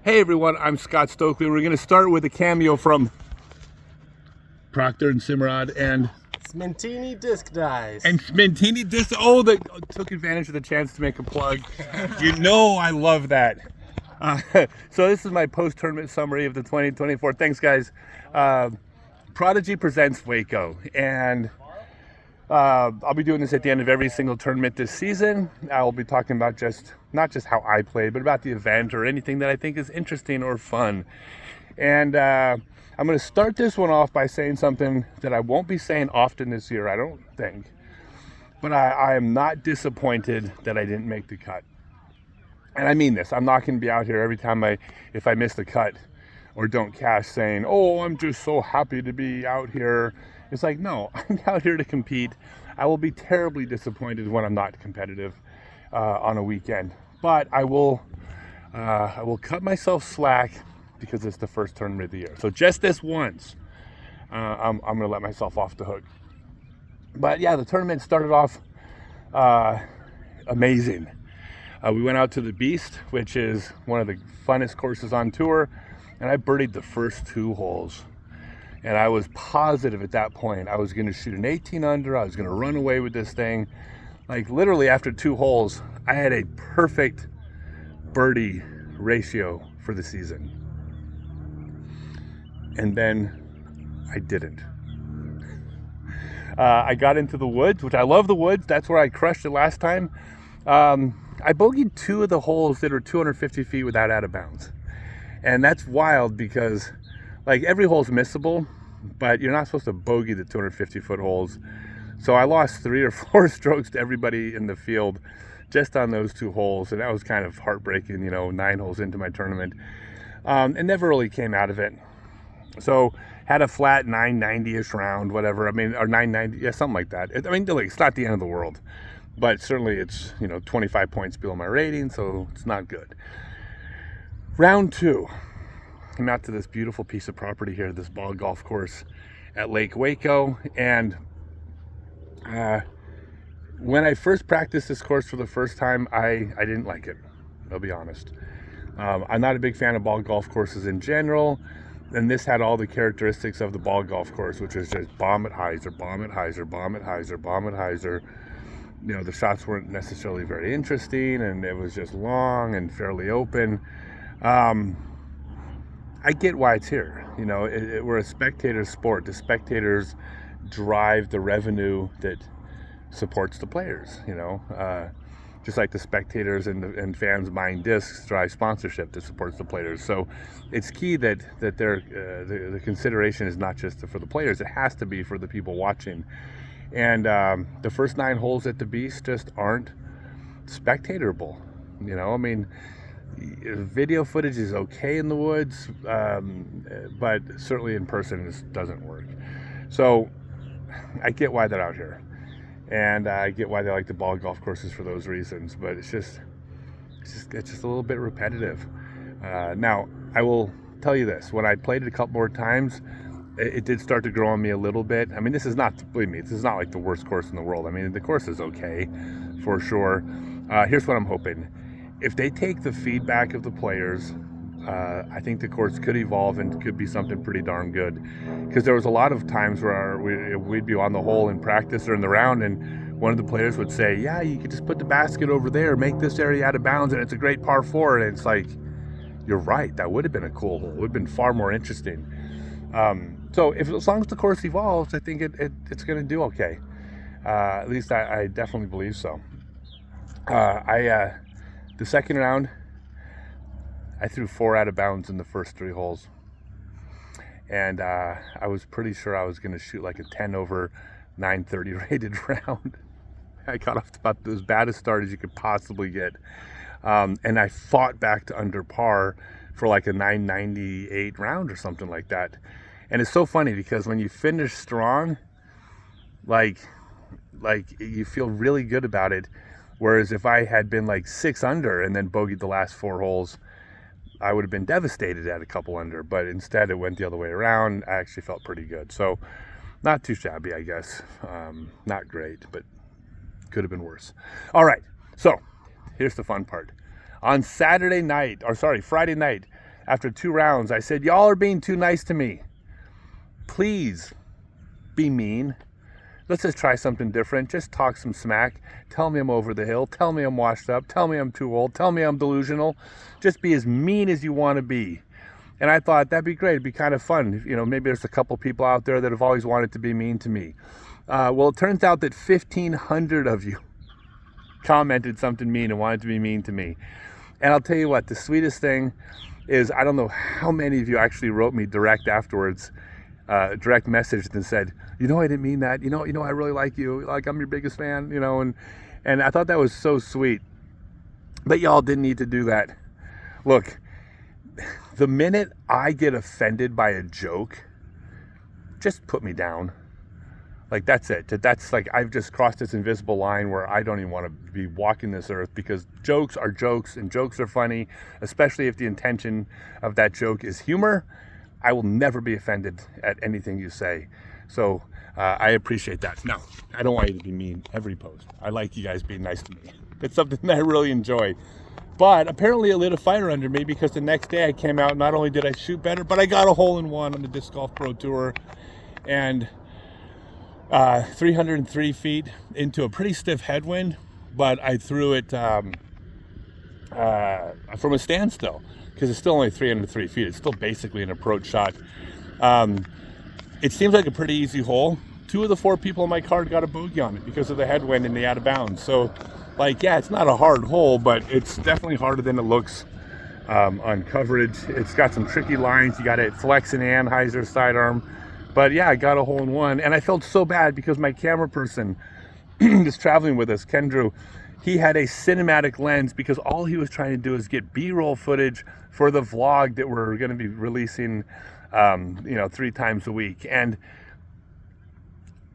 Hey everyone, I'm Scott Stokely. We're going to start with a cameo from Proctor and Simrad and Smentini Disc Dice. And Smentini Disc. Oh, they took advantage of the chance to make a plug. You know I love that. So this is my post-tournament summary of the 2024. Thanks, guys. Prodigy presents WACO, and I'll be doing this at the end of every single tournament this season. I'll be talking about not just how I played, but about the event or anything that I think is interesting or fun. And I'm going to start this one off by saying something that I won't be saying often this year, I don't think. But I am not disappointed that I didn't make the cut. And I mean this. I'm not going to be out here every time if I miss the cut or don't cash saying, oh, I'm just so happy to be out here. It's like, no, I'm out here to compete. I will be terribly disappointed when I'm not competitive on a weekend. But I will cut myself slack because it's the first tournament of the year. So just this once, I'm going to let myself off the hook. But yeah, the tournament started off amazing. We went out to the Beast, which is one of the funnest courses on tour, and I birdied the first 2 holes. And I was positive at that point I was going to shoot an 18 under. I was going to run away with this thing. Like literally after 2 holes, I had a perfect birdie ratio for the season. And then I didn't. I got into the woods, which I love the woods. That's where I crushed it last time. I bogeyed 2 of the holes that are 250 feet without out of bounds. And that's wild because like every hole's missable, but you're not supposed to bogey the 250 foot holes. So I lost 3 or 4 strokes to everybody in the field just on those 2 holes. And that was kind of heartbreaking, 9 holes into my tournament. And never really came out of it. So had a flat 990-ish round, whatever. I mean, or 990, yeah, something like that. It's not the end of the world, but certainly it's, 25 points below my rating, so it's not good. Round 2, came out to this beautiful piece of property here, this ball golf course at Lake WACO, and when I first practiced this course for the first time, I didn't like it, I'll be honest. I'm not a big fan of ball golf courses in general. And this had all the characteristics of the ball golf course, which is just bomb it hyzer, bomb it hyzer, bomb it hyzer, bomb it hyzer. The shots weren't necessarily very interesting, and it was just long and fairly open. I get why it's here. We're a spectator sport. The spectators drive the revenue that supports the players. Just like the spectators and fans buying discs drive sponsorship that supports the players. So it's key that the consideration is not just for the players, it has to be for the people watching. And the first 9 holes at the Beast just aren't spectatorable. Video footage is okay in the woods, but certainly in person this doesn't work. So I get why they're out here. And I get why they like the ball golf courses for those reasons, but it's just a little bit repetitive. Now, I will tell you this: when I played it a couple more times, it did start to grow on me a little bit. This is not, believe me, this is not like the worst course in the world. The course is okay, for sure. Here's what I'm hoping: if they take the feedback of the players, I think the course could evolve and could be something pretty darn good. Because there was a lot of times where we'd be on the hole in practice or in the round, and one of the players would say, yeah, you could just put the basket over there, make this area out of bounds, and it's a great par 4. And it's like, you're right, that would have been a cool hole. It would have been far more interesting. So as long as the course evolves, I think it's going to do okay. At least I definitely believe so. The second round, I threw 4 out of bounds in the first 3 holes. And I was pretty sure I was going to shoot like a 10 over 930 rated round. I got off about as bad a start as you could possibly get. And I fought back to under par for like a 998 round or something like that. And it's so funny because when you finish strong, like you feel really good about it. Whereas if I had been like 6 under and then bogeyed the last 4 holes, I would have been devastated at a couple under, but instead it went the other way around. I actually felt pretty good. So not too shabby, I guess. Not great, but could have been worse. All right. So here's the fun part. On Friday night, after 2 rounds, I said, y'all are being too nice to me. Please be mean. Let's just try something different. Just talk some smack. Tell me I'm over the hill. Tell me I'm washed up. Tell me I'm too old. Tell me I'm delusional. Just be as mean as you want to be. And I thought that'd be great. It'd be kind of fun. You know, maybe there's a couple people out there that have always wanted to be mean to me. Well, it turns out that 1,500 of you commented something mean and wanted to be mean to me. And I'll tell you what, the sweetest thing is, I don't know how many of you actually wrote me direct afterwards, direct message and said, you know, I didn't mean that. You know, I really like you. Like, I'm your biggest fan, you know, and I thought that was so sweet. But y'all didn't need to do that. Look, the minute I get offended by a joke, just put me down. Like, that's it. That's like, I've just crossed this invisible line where I don't even want to be walking this earth, because jokes are jokes and jokes are funny, especially if the intention of that joke is humor. I will never be offended at anything you say. So I appreciate that. Now, I don't want you to be mean every post. I like you guys being nice to me. It's something that I really enjoy. But apparently it lit a fire under me, because the next day I came out, not only did I shoot better, but I got a hole-in-one on the Disc Golf Pro Tour. And 303 feet into a pretty stiff headwind, but I threw it from a standstill, because it's still only 303 feet. It's still basically an approach shot. It seems like a pretty easy hole. 2 of the 4 people in my cart got a bogey on it because of the headwind and the out of bounds. So, like, yeah, it's not a hard hole, but it's definitely harder than it looks on coverage. It's got some tricky lines. You got to flex an Anheuser sidearm. But yeah, I got a hole-in-one, and I felt so bad because my camera person is traveling with us, Ken Drew. He had a cinematic lens, because all he was trying to do is get B-roll footage for the vlog that we're going to be releasing, 3 times a week. And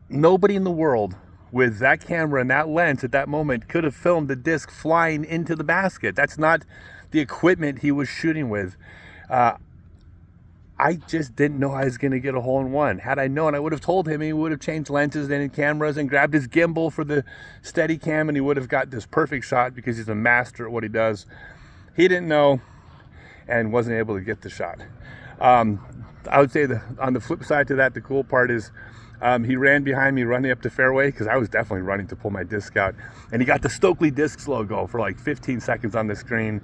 nobody in the world with that camera and that lens at that moment could have filmed the disc flying into the basket. That's not the equipment he was shooting with. I just didn't know I was going to get a hole-in-one. Had I known, I would have told him. He would have changed lenses and cameras and grabbed his gimbal for the steady cam, and he would have got this perfect shot, because he's a master at what he does. He didn't know and wasn't able to get the shot. I would say on the flip side to that, the cool part is he ran behind me running up the fairway, because I was definitely running to pull my disc out. And he got the Stokely Discs logo for like 15 seconds on the screen,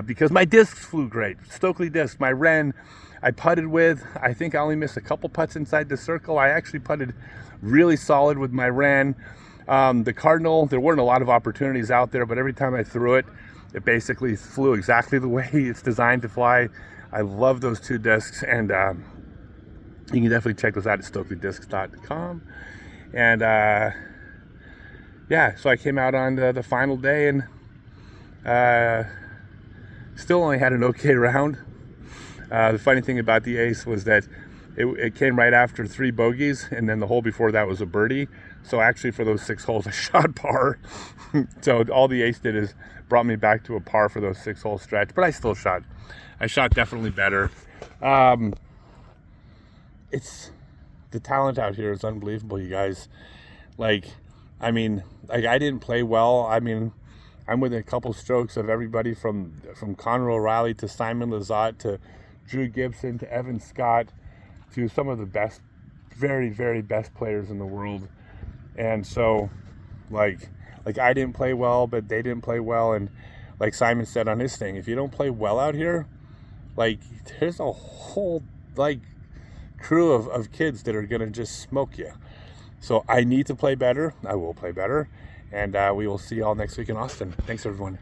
because my discs flew great. Stokely discs, my Ren, I putted with. I think I only missed a couple putts inside the circle. I actually putted really solid with my Ren. The Cardinal, there weren't a lot of opportunities out there, but every time I threw it, it basically flew exactly the way it's designed to fly. I love those 2 discs, and you can definitely check those out at StokelyDiscs.com. And yeah, so I came out on the final day, and still only had an okay round. The funny thing about the ace was that it came right after 3 bogeys, and then the hole before that was a birdie. So actually, for those 6 holes, I shot par. So all the ace did is brought me back to a par for those 6-hole stretch, but I still shot. I shot definitely better. It's the talent out here is unbelievable, you guys. Like, I mean, like, I didn't play well. I mean, I'm within a couple strokes of everybody from Conor O'Reilly to Simon Lizotte to Drew Gibson to Evan Scott to some of the best, very, very best players in the world. And so, like I didn't play well, but they didn't play well. And like Simon said on his thing, if you don't play well out here, like, there's a whole, like, crew of kids that are going to just smoke you. So I need to play better. I will play better. And we will see y'all next week in Austin. Thanks, everyone.